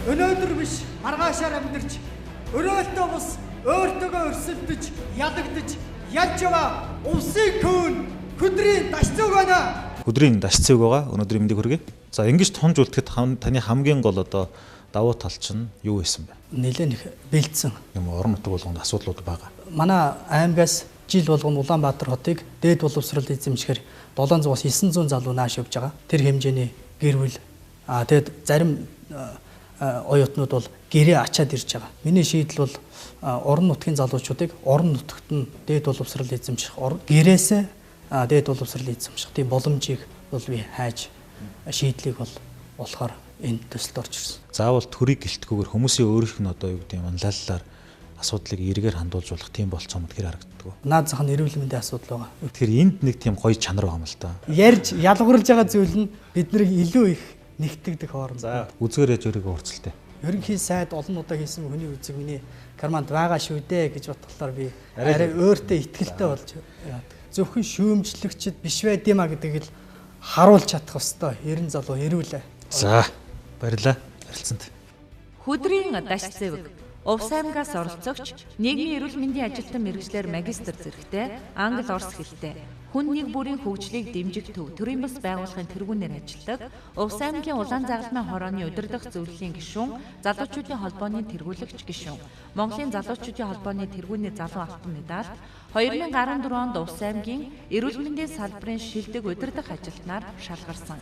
өнөөдөр биш маргаашаар амьдарч өрөөлтөө бус өөртөөгөө өрсөлдөж ядагдаж ялж яваа увсын күн хөдрийн дашцуг байна. Өдрийн дашцуг байгаа. Өнөөдөр мэндийг хүргэе. За ингэж тунж үлдэхэд таны хамгийн гол одоо давуу тал чинь юу байсан бэ? Нэлээд их бэлдсэн. Юм орон нутаг болгонд асуудлууд байгаа. Манай аймгаас жил болгоно Улаанбаатар хотыг дээд боловсрол эзэмшихээр 700-аас 900 залуу нааш явж байгаа. Тэр хэмжээний гэр бүл тэгэд зарим оюутнууд бол гэрээ ачаад ирж байгаа. Миний шийдэл бол орон нутгийн залуучуудыг орон нутагт нь дээд боловсрол эзэмших, гэрээсээ дээд боловсрол эзэмших тийм боломжийг бол би хайж шийдлийг бол болохоор энд төсөлд орж ирсэн. Заавал төрийг гэлтгүүгээр хүмүүсийн өөрийнх нь одоо юу гэдэг юм манлайлалаар асуудлыг эргээр хандуулж болох тийм болцоо мэд хэр харагддаг. Наад зах нь эрүүл мэндийн асуудал байгаа. Тэгэхээр энд нэг тийм гоё чанар байгаа юм л да. Ярьж ялгуурлаж байгаа зүйл нь биднийг илүү их нэгтгэдэг хооронд. За үзгээр яж өөрийгөө урцалтай. Ерөнхий сайд олон удаа хийсэн хүний үзэг миний карманд байгаа шүү дээ гэж бодглохлоор би арай өөртөө ихтгэлтэй болж яадаг. Зөвхөн шүүмжлэгчд биш байд юма гэдгийг л харуулж чадах ёстой. 90 залуу эрүүлээ. За баярлалаа. Харилцаанд. Хөдрийн даш зэвэг Увс аймгаас оролцогч нийгмийн эрүүл мэндийн ажилтан мэргэжлэр магистр зэрэгтэй англи орос хэлтэй хүн нэг бүрийн хөгжлийг дэмжих төв төрийн бас байгууллагын тэргүүнээр ажилладаг Увс аймгийн улаан загалмайн хорооны удирдах зөвлөлийн гишүүн залуучуудын холбооны тэргүүлэгч гишүүн Монголын залуучуудын холбооны тэргүүний залуу алтан медаль 2014 онд Увс аймгийн эрүүл мэндийн салбарын шилдэг удирдах ажилтнаар шалгарсан.